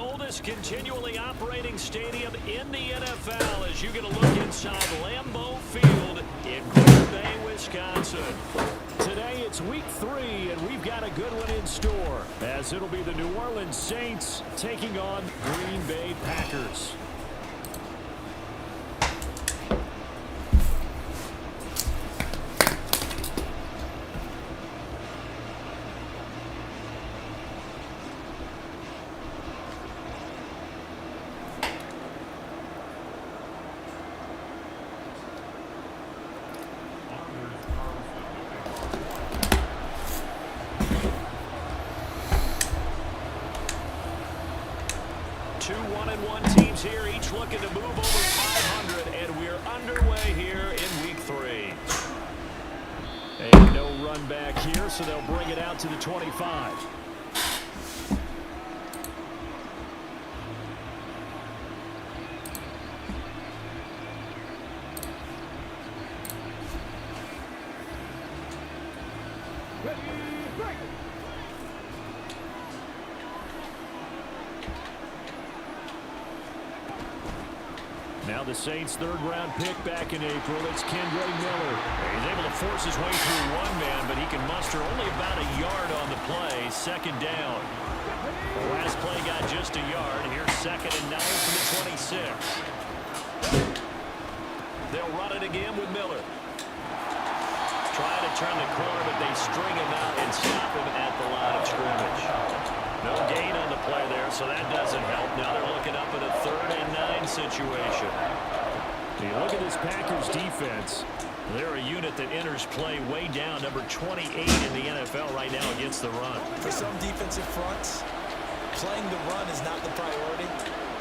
oldest continually operating stadium in the NFL as you get a look inside Lambeau Field in Green Bay, Wisconsin. Today it's week 3, and we've got a good one in store as it'll be the New Orleans Saints taking on Green Bay Packers. Two 1-1 teams here, each looking to move over 500, and we're underway here in week 3. And no run back here, so they'll bring it out to the 25. Now the Saints' third-round pick back in April. It's Kendre Miller. He's able to force his way through one man, but he can muster only about a yard on the play. Second down. The last play got just a yard. Here's 2nd and 9 from the 26. They'll run it again with Miller. Trying to turn the corner, but they string him out and stop him at the line of scrimmage. No gain on the play there, so that doesn't help. Now they're looking up at a 3rd and 9 situation. You look at this Packers defense. They're a unit that enters play way down, number 28 in the NFL right now against the run. For some defensive fronts, playing the run is not the priority.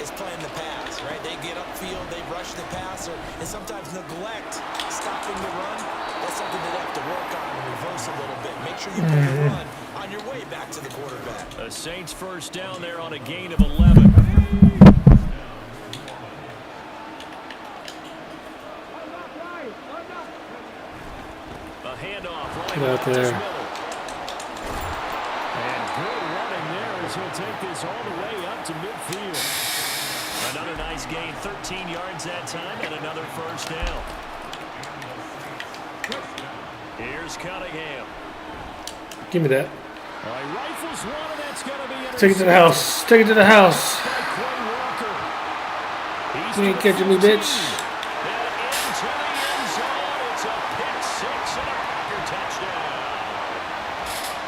It's playing the pass, right? They get upfield, they rush the passer, and sometimes neglect stopping the run. That's something they have to work on and reverse a little bit. Make sure you put the run on your way back to the quarterback. A Saints first down there on a gain of 11. A handoff right out there. And good running there as he'll take this all the way up to midfield. Another nice gain, 13 yards that time, and another first down. Here's Cunningham. Give me that. All right, rifles one, and that's going to be Take it to the house. Take it to the house. You ain't catching me, bitch. Into the end zone. It's a pick 6 and a Packer touchdown.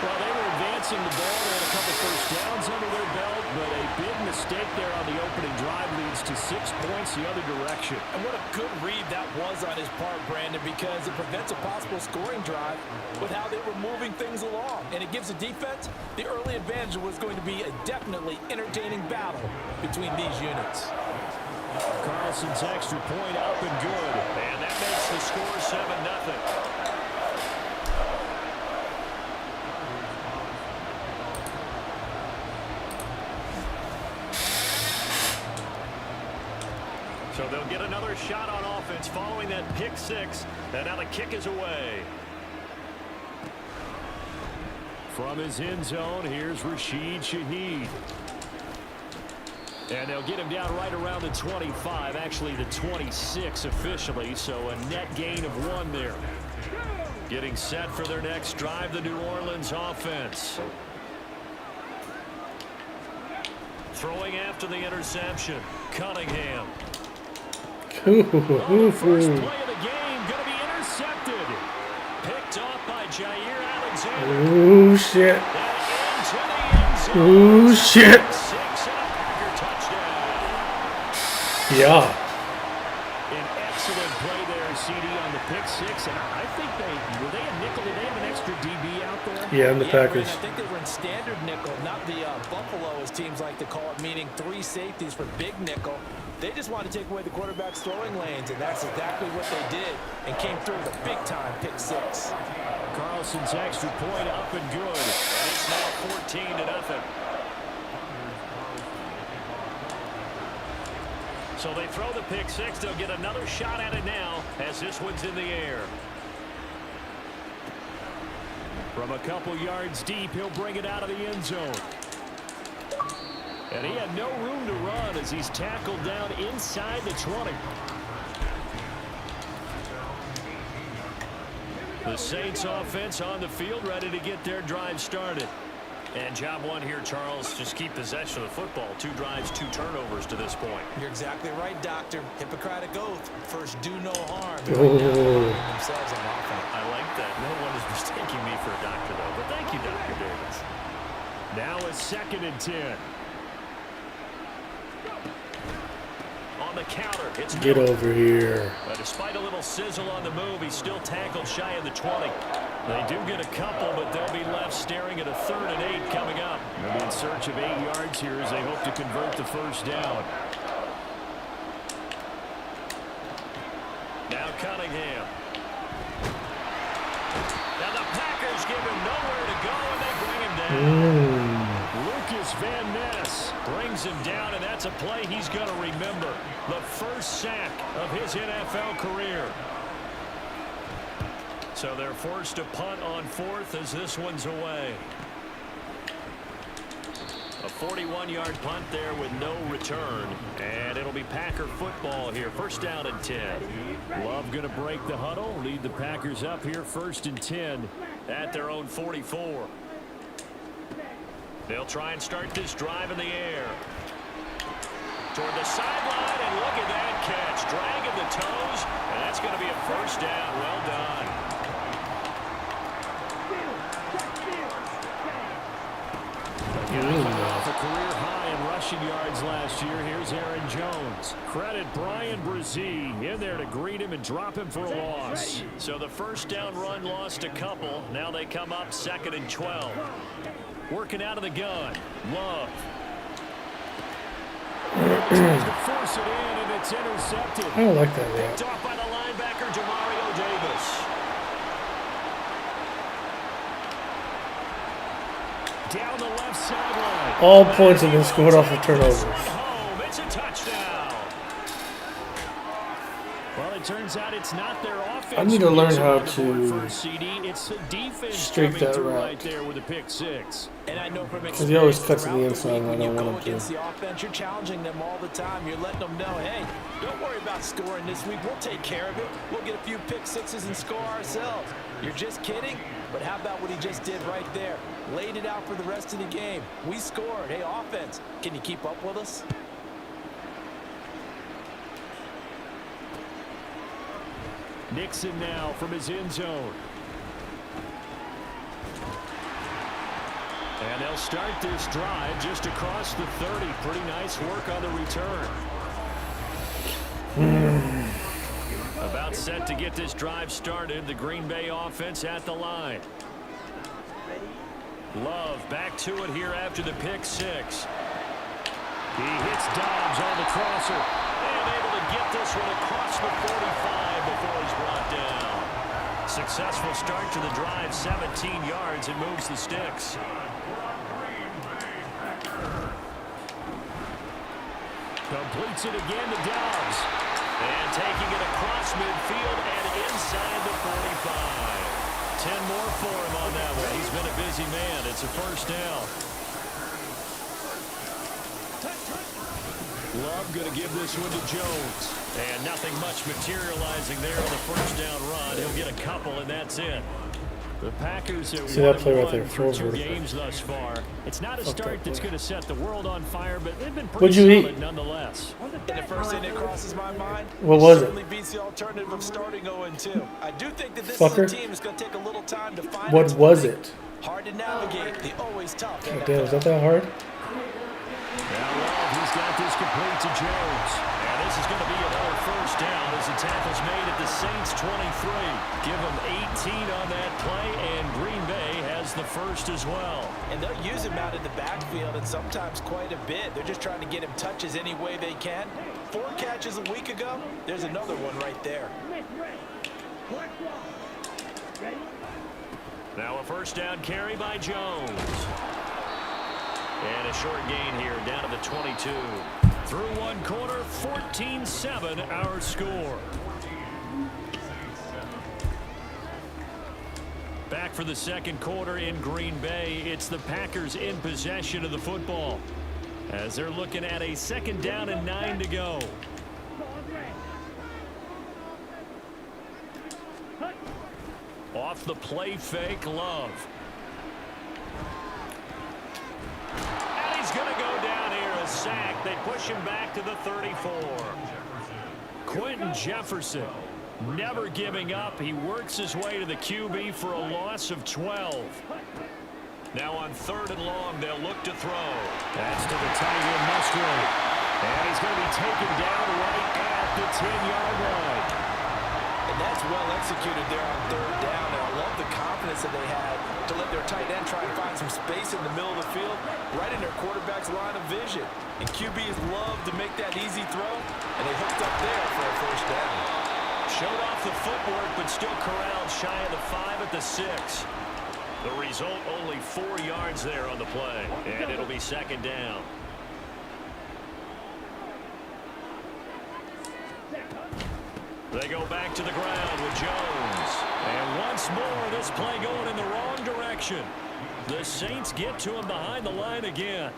Well, they were advancing the ball. They had a couple first downs under their belt, but a big mistake there on the opening drive leads to 6 points the other direction. And what a good read that was on his part, Brandon, because it prevents a possible scoring drive with how they were moving things along. And it gives the defense the early advantage. Was going to be a definitely entertaining battle between these units. Carlson's extra point up and good. And that makes the score 7-0. So they'll get another shot on offense following that pick 6. And now the kick is away. From his end zone, here's Rashid Shaheed. And they'll get him down right around the 25, actually the 26 officially, so a net gain of 1 there. Getting set for their next drive, the New Orleans offense. Throwing after the interception, Cunningham. Ooh, First play of the game, going to be intercepted. Picked off by Jair Alexander. Ooh, shit. Ooh, shit. Yeah. An excellent play there, CD, on the pick 6. And I think were they a nickel? Did they have an extra DB out there? Yeah, and the Packers. I think they were in standard nickel, not the Buffalo, as teams like to call it, meaning 3 safeties for big nickel. They just want to take away the quarterback's throwing lanes, and that's exactly what they did, and came through with a big-time pick 6. Carlson's extra point up and good. And it's now 14-0. So they throw the pick 6. They'll get another shot at it now as this one's in the air. From a couple yards deep, he'll bring it out of the end zone. And he had no room to run as he's tackled down inside the 20. The Saints offense on the field, ready to get their drive started. And job one here, Charles, just keep possession of the football. 2 drives, 2 turnovers to this point. You're exactly right, Doctor. Hippocratic oath. First, do no harm. Oh. Themselves on offense. I like that. No one is mistaking me for a doctor, though. But thank you, Dr. Davis. Now a 2nd and 10. On the counter, it's Get Miller. over here. Despite a little sizzle on the move, he's still tackled shy of the 20. They do get a couple, but they'll be left staring at a 3rd and 8 coming up. They'll be in search of 8 yards here as they hope to convert the first down. Now Cunningham. Now the Packers give him nowhere to go, and they bring him down. Lucas Van Ness brings him down, and that's a play he's going to remember. The first sack of his NFL career. So they're forced to punt on 4th as this one's away. A 41-yard punt there with no return. And it'll be Packer football here. First down and 10. Love going to break the huddle. Lead the Packers up here 1st and 10 at their own 44. They'll try and start this drive in the air. Toward the sideline, and look at that catch. Dragging the toes, and that's going to be a first down. Well done. Off a career high in rushing yards last year. Here's Aaron Jones. Credit Brian Brzee in there to greet him and drop him for a loss. So the first down run lost a couple. Now they come up 2nd and 12. Working out of the gun. Love. Tries to force it in, and it's intercepted. I don't like that route. Picked off by the linebacker, Demario Davis. Down the left sideline. All points have been scored off of turnovers. Home. It's a touchdown. Well, it turns out it's not their offense. I need to learn how to first CD. It's the defense streak that route. right there with a pick 6. And I know from Because he always cuts in the throughout inside, week and I when you don't go want him against to. the offense, you're challenging them all the time. You're letting them know, hey, don't worry about scoring this week. We'll take care of it. We'll get a few pick 6s and score ourselves. You're just kidding? But how about what he just did right there? Laid it out for the rest of the game. We scored. Hey, offense, can you keep up with us? Nixon now from his end zone. And they'll start this drive just across the 30. Pretty nice work on the return. About set to get this drive started. The Green Bay offense at the line. Love back to it here after the pick 6. He hits Dobbs on the crosser. And able to get this one across the 45 before he's brought down. Successful start to the drive, 17 yards, and moves the sticks. Completes it again to Dobbs. And taking it across midfield and inside the 45. 10 more for him on that one. He's been a busy man. It's a first down. Love going to give this one to Jones. And nothing much materializing there on the first down run. He'll get a couple, and that's it. The Packers have See that play right won there, through full 2 vertical. games thus far. It's not a start that's going to set the world on fire, but they've been What'd pretty you solid eat? nonetheless. And the first thing that crosses my mind, What was it? certainly beats the alternative of starting 0-2. I do think that this Fucker. is a team that's going to take a little time to find What its was footing. it? Hard to navigate. The always tough. God damn, is that hard? Now Love, he's got this complete to Jones. And this is going to be another first down as the tackle's made at the Saints 23. Give them 18 on that play, and Green Bay has the first as well. And they'll use him out in the backfield, and sometimes quite a bit. They're just trying to get him touches any way they can. 4 catches a week ago. There's another one right there. Now a first down carry by Jones. And a short gain here down to the 22. Through one quarter, 14-7 our score. Back for the second quarter in Green Bay. It's the Packers in possession of the football. as they're looking at a 2nd down and 9 to go. Off the play fake, Love. And he's going to go down here, a sack. They push him back to the 34. Quentin Jefferson never giving up. He works his way to the QB for a loss of 12. Now on 3rd and long, they'll look to throw. That's to the tight end, Musgrave. And he's going to be taken down right at the 10-yard line. And that's well executed there on 3rd down. And I love the confidence that they had to let their tight end try and find some space in the middle of the field, right in their quarterback's line of vision. And QBs love to make that easy throw, and they hooked up there for a 1st down. Showed off the footwork, but still corralled shy of the 5 at the 6. The result, only 4 yards there on the play, and it'll be 2nd down. They go back to the ground with Jones. And once more, this play going in the wrong direction. The Saints get to him behind the line again.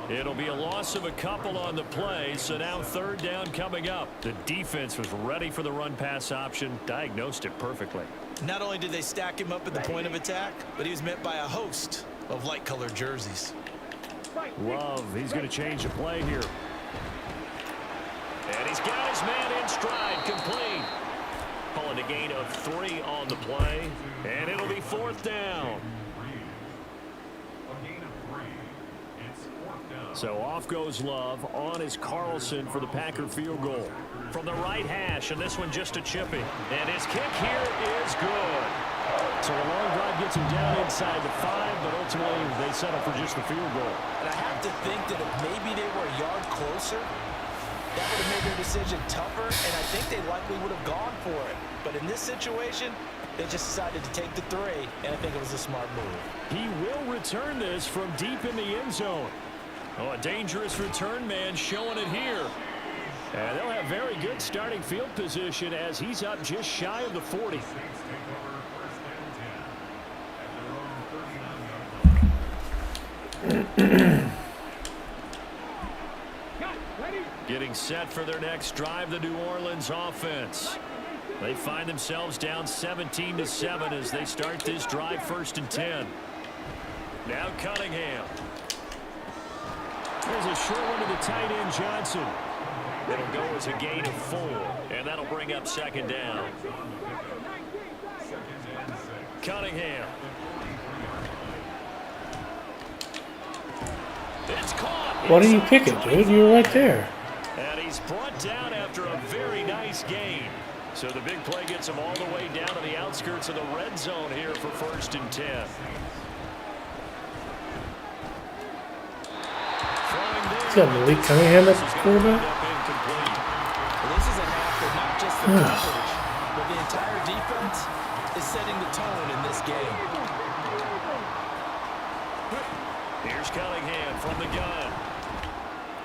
It'll be a loss of a couple on the play, so now 3rd down coming up. The defense was ready for the run-pass option, diagnosed it perfectly. Not only did they stack him up at the point of attack, but he was met by a host of light-colored jerseys. Love, he's going to change the play here. And he's got his man in stride, complete. Calling a gain of 3 on the play, and it'll be 4th down. So off goes Love. On is Carlson for the Packer field goal. From the right hash, and this one just a chipping. And his kick here is good. So a long drive gets him down inside the 5, but ultimately they settle for just the field goal. And I have to think that if maybe they were a yard closer, that would have made their decision tougher, and I think they likely would have gone for it. But in this situation, they just decided to take the 3, and I think it was a smart move. He will return this from deep in the end zone. Oh, a dangerous return man showing it here. And they'll have very good starting field position as he's up just shy of the 40. Getting set for their next drive, the New Orleans offense. They find themselves down 17-7 as they start this drive, 1st and 10. Now Cunningham. There's a short one to the tight end, Johnson. It'll go as a gain of 4, and that'll bring up 2nd down. Cunningham. It's caught. Why didn't you pick it, dude? You were right there. And he's brought down after a very nice gain. So the big play gets him all the way down to the outskirts of the red zone here for 1st and 10. He's got Malik Cunningham at quarterback. Well, this is a half that not just the coverage, but the entire defense is setting the tone in this game. Here's Cunningham from the gun.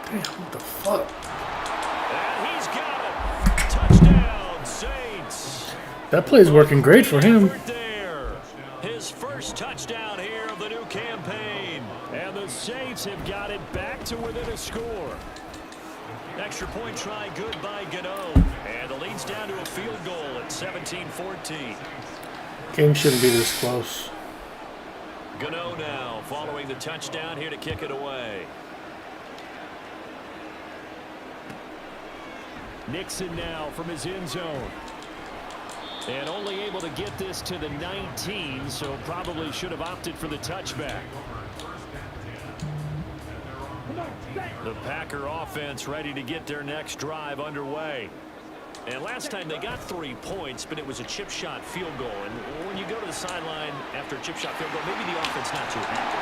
Damn, what the fuck? And he's got it. Touchdown, Saints. That play's working great for him. There. His first touchdown here of the new campaign. And the Saints have got it back to within a score. Extra point try good by Gano. And the lead's down to a field goal at 17-14. Game shouldn't be this close. Gano now following the touchdown here to kick it away. Nixon now from his end zone. And only able to get this to the 19, so probably should have opted for the touchback. The Packer offense ready to get their next drive underway. And last time they got 3 points, but it was a chip shot field goal. And when you go to the sideline after a chip shot field goal, maybe the offense not too happy.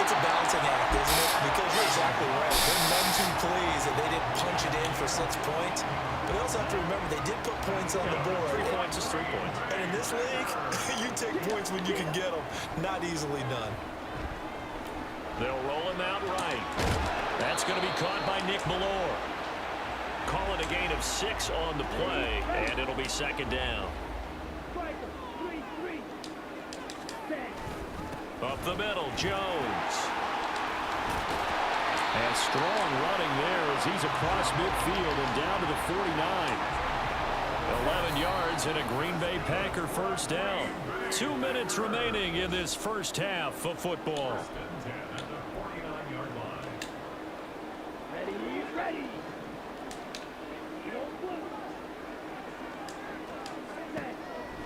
It's a balancing act, isn't it? Because you're exactly right. They're none too pleased that they didn't punch it in for 6 points. But you also have to remember they did put points on the board. 3 points is 3 points. And in this league, you take points when you can get them. Not easily done. They'll roll him out right. That's going to be caught by Nick Ballore. Call it a gain of 6 on the play, and it'll be 2nd down. Up the middle, Jones. And strong running there as he's across midfield and down to the 49. 11 yards and a Green Bay Packer first down. 2 minutes remaining in this first half of football.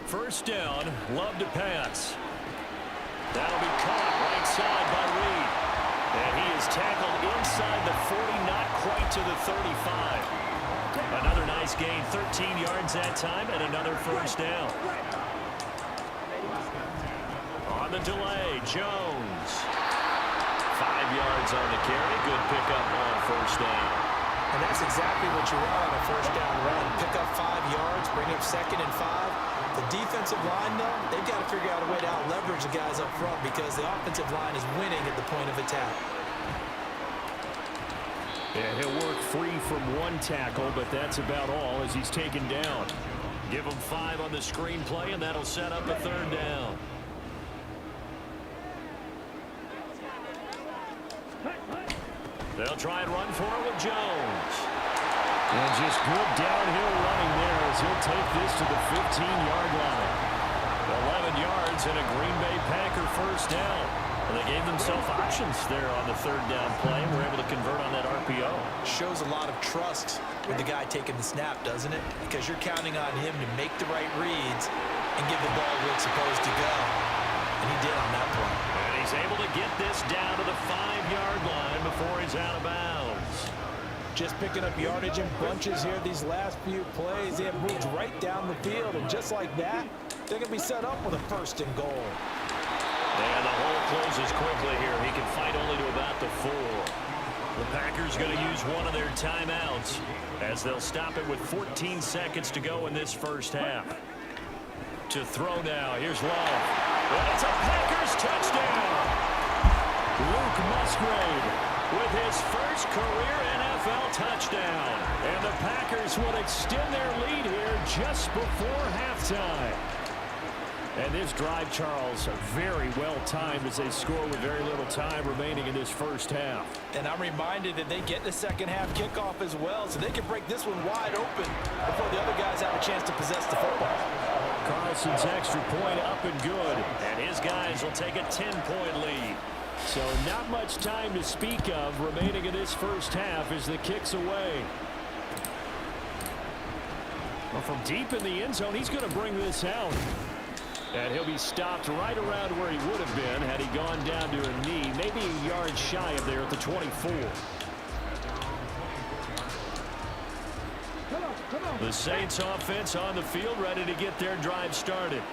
First down, Love to pass. That'll be caught right side by Reed. And he is tackled inside the 40, not quite to the 35. Another nice gain, 13 yards that time, and another first down. On the delay, Jones. 5 yards on the carry. Good pickup on first down. And that's exactly what you want on a first down run. Pick up 5 yards, bring up 2nd and 5. The defensive line, though, they've got to figure out a way to out-leverage the guys up front because the offensive line is winning at the point of attack. Yeah, he'll work free from one tackle, but that's about all as he's taken down. Give him 5 on the screenplay, and that'll set up a third down. They'll try and run for it with Jones. And just good downhill running there as he'll take this to the 15-yard line. 11 yards and a Green Bay Packer first down. And they gave themselves options there on the third down play and were able to convert on that RPO. Shows a lot of trust with the guy taking the snap, doesn't it? Because you're counting on him to make the right reads and give the ball where it's supposed to go. And he did on that play. And he's able to get this down to the 5-yard line before he's out of bounds. Just picking up yardage in bunches here these last few plays. They have moved right down the field, and just like that, they're going to be set up with a 1st and goal. And the hole closes quickly here. He can fight only to about the 4. The Packers going to use one of their timeouts as they'll stop it with 14 seconds to go in this first half. To throw now, here's Love. And it's a Packers touchdown. Luke Musgrave with his first career NFL touchdown. And the Packers will extend their lead here just before halftime. And this drive, Charles, very well timed as they score with very little time remaining in this first half. And I'm reminded that they get the second half kickoff as well, so they can break this one wide open before the other guys have a chance to possess the football. Carlson's extra point up and good. And his guys will take a 10-point lead. So not much time to speak of remaining in this first half as the kick's away. Well, from deep in the end zone, he's going to bring this out. And he'll be stopped right around where he would have been had he gone down to a knee, maybe a yard shy of there at the 24. The Saints offense on the field, ready to get their drive started.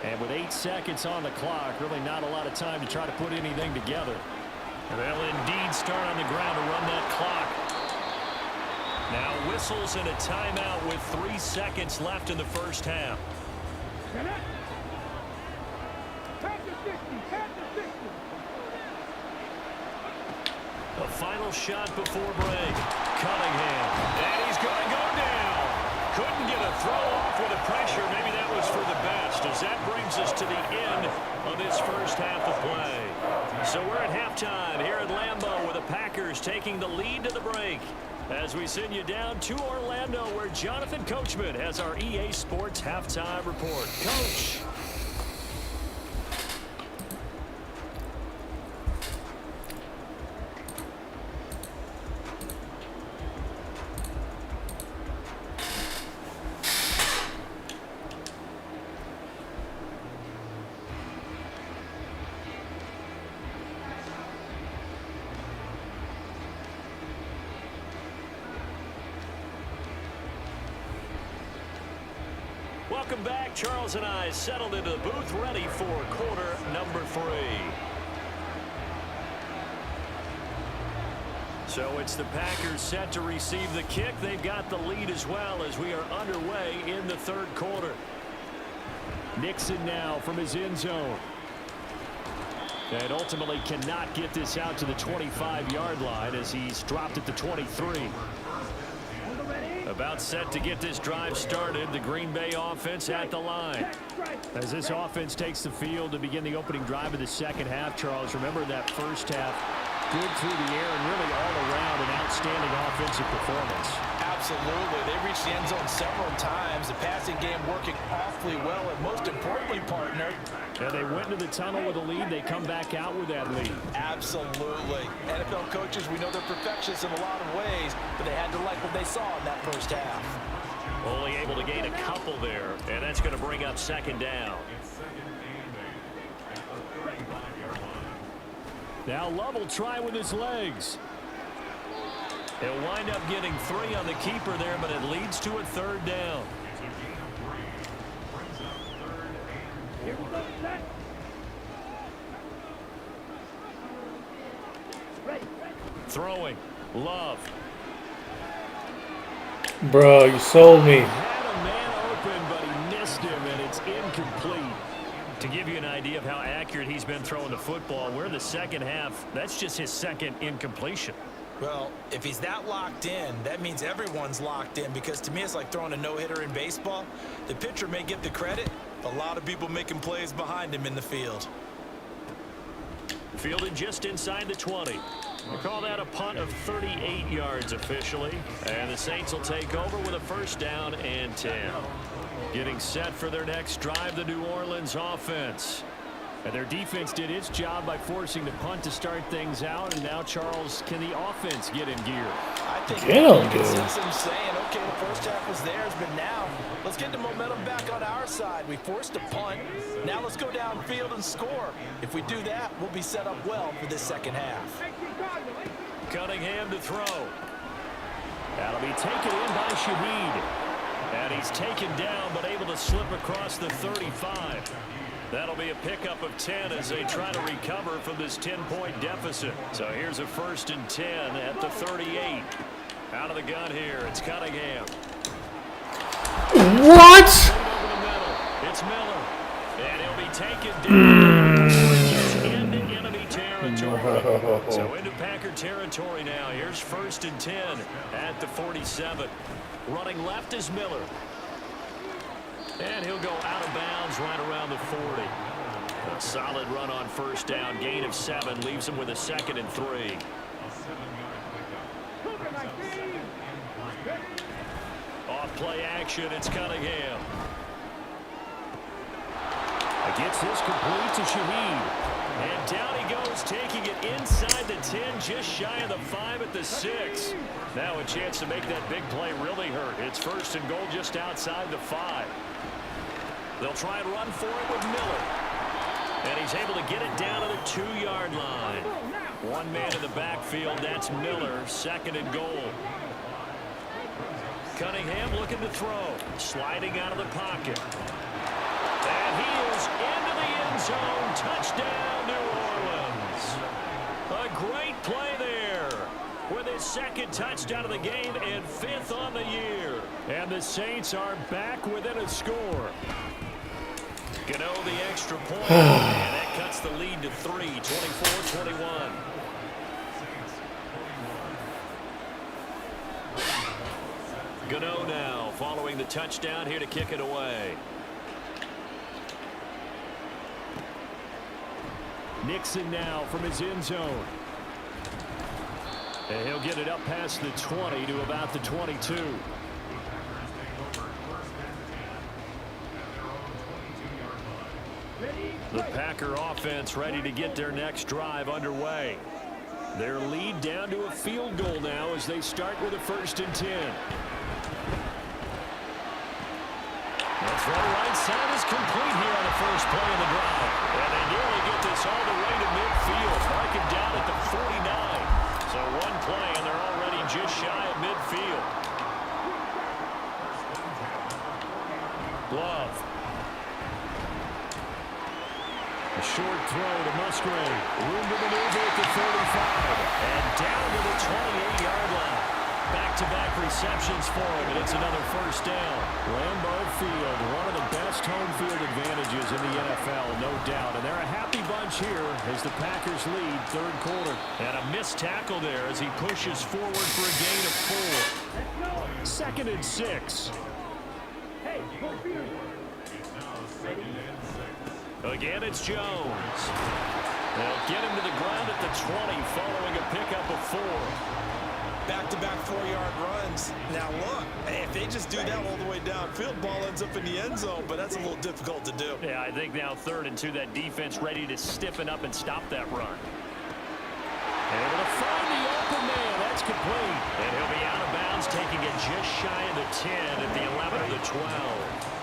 And with 8 seconds on the clock, really not a lot of time to try to put anything together. And they'll indeed start on the ground to run that clock. Now whistles and a timeout with 3 seconds left in the first half. A final shot before break. Cunningham. And he's going to go down. Couldn't get a throw off with the pressure. Maybe that was for the best as that brings us to the end of this first half of play. So we're at halftime here at Lambeau with the Packers taking the lead to the break. As we send you down to Orlando where Jonathan Coachman has our EA Sports halftime report. Coach. Welcome back. Charles and I settled into the booth ready for quarter number 3. So it's the Packers set to receive the kick. They've got the lead as well as we are underway in the third quarter. Nixon now from his end zone. And ultimately cannot get this out to the 25-yard line as he's dropped at the 23. About set to get this drive started. The Green Bay offense at the line. As this offense takes the field to begin the opening drive of the second half, Charles, remember that first half, Good through the air and really all around an outstanding offensive performance. Absolutely. They reached the end zone several times. The passing game working awfully well, and most importantly, partner. And they went into the tunnel with a lead. They come back out with that lead. Absolutely. NFL coaches, we know they're perfectionists in a lot of ways, but they had to like what they saw in that first half. Only able to gain a couple there, and that's going to bring up second down. Now Love will try with his legs. He'll wind up getting 3 on the keeper there, but it leads to a third down. Throwing. Love. Bro, you sold me. Had a man open, but he missed him, and it's incomplete. To give you an idea of how accurate he's been throwing the football, we're in the second half. That's just his second incompletion. Well, if he's that locked in, that means everyone's locked in, because to me it's like throwing a no-hitter in baseball. The pitcher may get the credit, but a lot of people making plays behind him in the field. Fielded just inside the 20. They call that a punt of 38 yards officially. And the Saints will take over with a first down and 10. Getting set for their next drive, the New Orleans offense. And their defense did its job by forcing the punt to start things out. And now, Charles, can the offense get in gear? I think Yeah, you can sense them saying, okay, the first half was theirs, but now let's get the momentum back on our side. We forced a punt. Now let's go downfield and score. If we do that, we'll be set up well for this second half. Cunningham to throw. That'll be taken in by Shaheed. And he's taken down, but able to slip across the 35. That'll be a pickup of 10 as they try to recover from this 10-point deficit. So here's a 1st and 10 at the 38. Out of the gun here, it's Cunningham. What? Over the middle, it's Miller. And he'll be taken down. Into enemy territory. So into Packer territory now. Here's 1st and 10 at the 47. Running left is Miller. And he'll go out of bounds right around the 40. A solid run on first down. Gain of 7 leaves him with a 2nd and 3. Off play action. It's Cunningham. Gets this complete to Shaheed. And down he goes, taking it inside the 10, just shy of the 5 at the 6. Now a chance to make that big play really hurt. It's 1st and goal just outside the 5. They'll try and run for it with Miller. And he's able to get it down to the 2-yard line. One man in the backfield, that's Miller, 2nd and goal. Cunningham looking to throw, sliding out of the pocket. And he is into the end zone. Touchdown, New Orleans. A great play there with his 2nd touchdown of the game and 5th on the year. And the Saints are back within a score. Gano the extra point, and that cuts the lead to 3, 24-21. Gano now following the touchdown here to kick it away. Nixon now from his end zone. And he'll get it up past the 20 to about the 22. The Packer offense ready to get their next drive underway. Their lead down to a field goal now as they start with a 1st and 10. The throw right side is complete here on the first play of the drive. And they nearly get this all the way to midfield. Marking down at the 49. So one play and they're already just shy of midfield. Love. A short throw to Musgrave. Room to maneuver at the 35. And down to the 28-yard line. Back-to-back receptions for him, and it's another 1st down. Lambeau Field, one of the best home field advantages in the NFL, no doubt. And they're a happy bunch here as the Packers lead 3rd quarter. And a missed tackle there as he pushes forward for a gain of 4. 2nd and 6. Again, it's Jones. They'll get him to the ground at the 20 following a pickup of 4. Back-to-back 4-yard runs. Now look, if they just do that all the way downfield, ball ends up in the end zone, but that's a little difficult to do. Yeah, I think now 3rd and 2, that defense ready to stiffen up and stop that run. Able to find the open man. That's complete. And he'll be out of bounds, taking it just shy of the 10 at the 11 or the 12.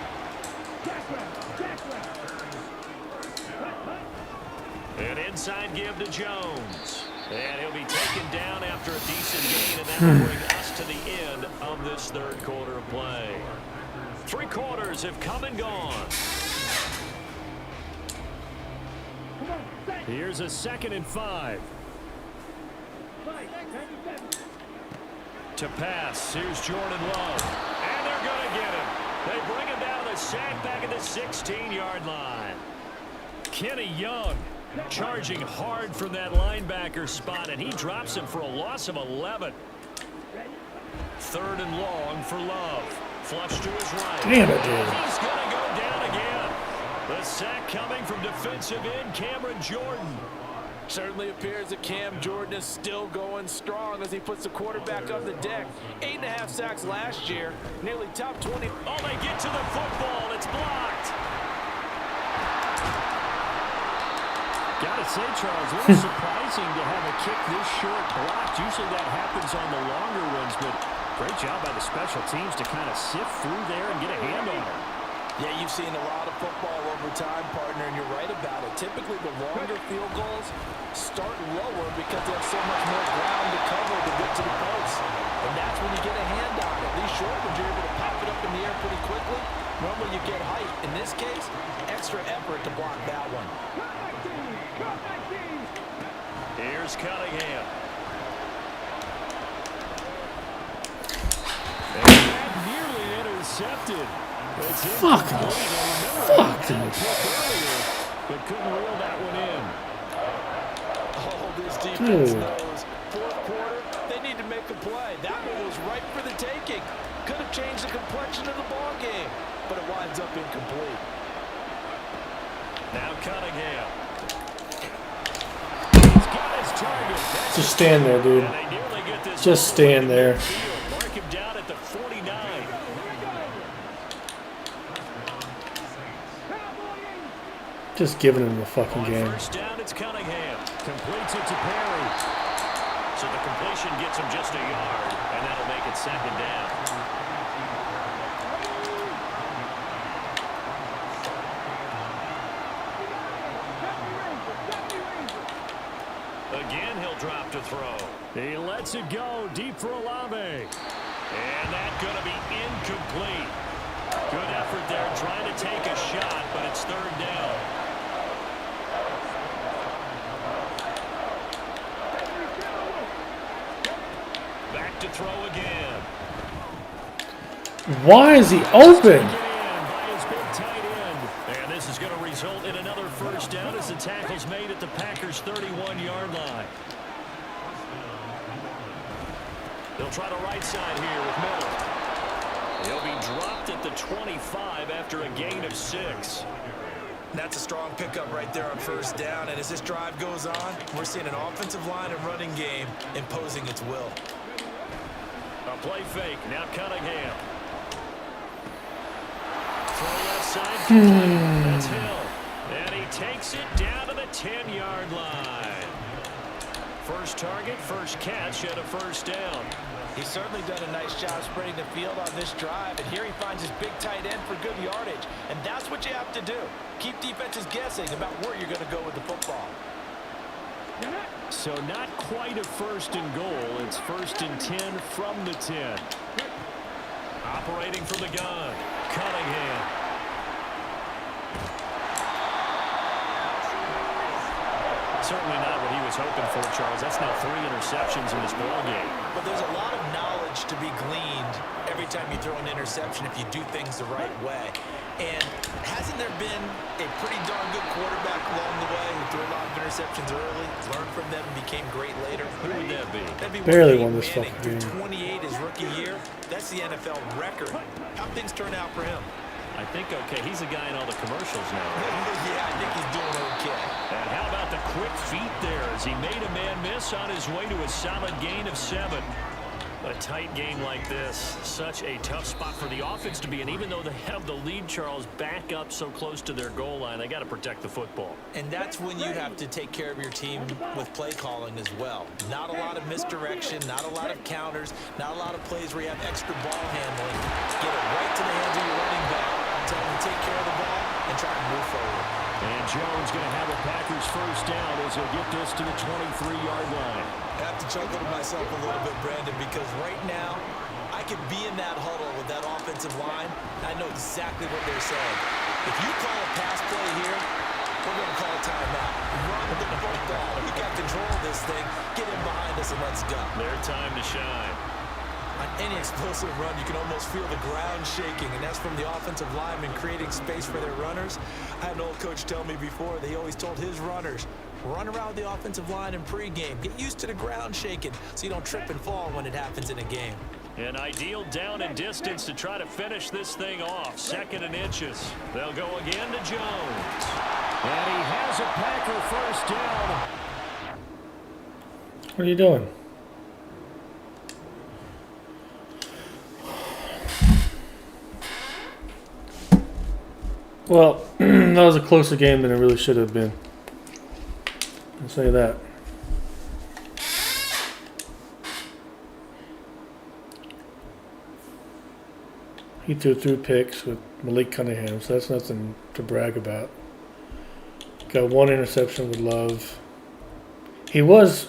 An inside give to Jones. And he'll be taken down after a decent gain, and that will bring us to the end of this 3rd quarter of play. 3 quarters have come and gone. Here's a 2nd and 5. To pass, here's Jordan Love. And they're going to get him. They bring him down the sack back at the 16-yard line. Kenny Young charging hard from that linebacker spot, and he drops him for a loss of 11. 3rd and long for Love. Flush to his right. Damn it, dude. He's going to go down again. The sack coming from defensive end Cameron Jordan. Certainly appears that Cam Jordan is still going strong as he puts the quarterback on the deck. 8.5 sacks last year, nearly top 20. Oh, they get to the football. It's blocked. Gotta say, Charles, a little surprising to have a kick this short blocked. Usually that happens on the longer ones, but great job by the special teams to kind of sift through there and get a hand on it. Yeah, you've seen a lot of football over time, partner, and you're right about it. Typically, the longer field goals start lower because they have so much more ground to cover to get to the post. And that's when you get a hand on it. These short ones, you're able to pop it up in the air pretty quickly. Normally, you get height. In this case, extra effort to block that one. Here's Cunningham. And that nearly intercepted. Fuck. Fuck, dude. But couldn't reel that one in. Oh, this defense knows. 4th quarter, they need to make a play. That one was right for the taking. Could have changed the complexion of the ball game, but it winds up incomplete. Now Cunningham. He's got his target. That's Just stand there, dude. and they nearly get this Just stand there. Mark him down at the 49. Just giving him the fucking On game. 1st down, it's Cunningham. Completes it to Perry. So the completion gets him just a yard, and that'll make it 2nd down. Again, he'll drop to throw. He lets it go deep for Olave. And that's going to be incomplete. Good effort there trying to take a shot, but it's 3rd down. Back to throw again. Why is he open? And this is going to result in another 1st down as the tackle's made at the Packers' 31-yard line. They'll try the right side here with Miller. He'll be dropped at the 25 after a gain of 6. That's a strong pickup right there on 1st down, and as this drive goes on, we're seeing an offensive line and running game imposing its will. A play fake, now Cunningham. Throw left side, complete. That's Hill. And he takes it down to the 10-yard line. First target, first catch, and a 1st down. He's certainly done a nice job spreading the field on this drive, and here he finds his big tight end for good yardage. And that's what you have to do. Keep defenses guessing about where you're going to go with the football. So not quite a 1st and goal. It's 1st and 10 from the 10. Operating from the gun, Cunningham. Certainly not what he was hoping for, Charles. That's now 3 interceptions in this ball game. But there's a lot of knowledge to be gleaned every time you throw an interception if you do things the right way. And hasn't there been a pretty darn good quarterback along the way who threw a lot of interceptions early, learned from them, and became great later? Who would that be? That'd be Barely Peyton won this Manning. fucking game. Threw 28 his rookie year. That's the NFL record. How things turn out for him? I think, okay, he's a guy in all the commercials now, right? Yeah, I think he's doing okay. And how about the quick feet there as he made a man miss on his way to a solid gain of 7. But a tight game like this, such a tough spot for the offense to be in. Even though they have the lead, Charles, back up so close to their goal line, they got to protect the football. And that's when you have to take care of your team with play calling as well. Not a lot of misdirection, not a lot of counters, not a lot of plays where you have extra ball handling. Get it right to the hands of your running back. Tell him to take care of the ball and try to move forward. And Jones going to have a Packers first down as he'll get this to the 23-yard line. I have to chuckle to myself a little bit, Brandon, because right now I could be in that huddle with that offensive line. I know exactly what they're saying. If you call a pass play here, we're going to call a timeout. Run the football. We got control of this thing. Get in behind us and let's go. Their time to shine. On any explosive run, you can almost feel the ground shaking, and that's from the offensive linemen creating space for their runners. I had an old coach tell me before, they always told his runners, run around the offensive line in pregame. Get used to the ground shaking so you don't trip and fall when it happens in a game. An ideal down and distance to try to finish this thing off. 2nd and inches. They'll go again to Jones. And he has a Packer first down. What are you doing? Well, that was a closer game than it really should have been. I'll say that. He threw picks with Malik Cunningham, so that's nothing to brag about. Got 1 interception with Love. He was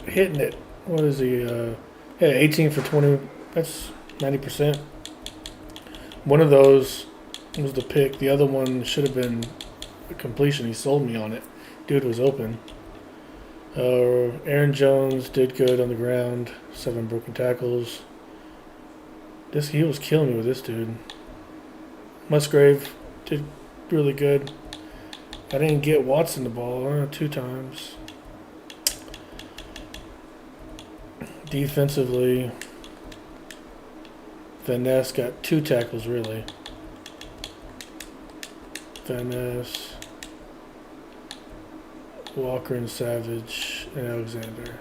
hitting it. What is he? Yeah, 18 for 20. That's 90%. One of those was the pick. The other one should have been a completion. He sold me on it. Dude was open. Aaron Jones did good on the ground. 7 broken tackles. He was killing me with this dude. Musgrave did really good. I didn't get Watson the ball 2 times. Defensively, Van Ness got 2 tackles really. Van Ness, Walker and Savage, and Alexander.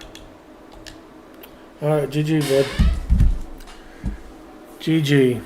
Alright, GG, bud. GG.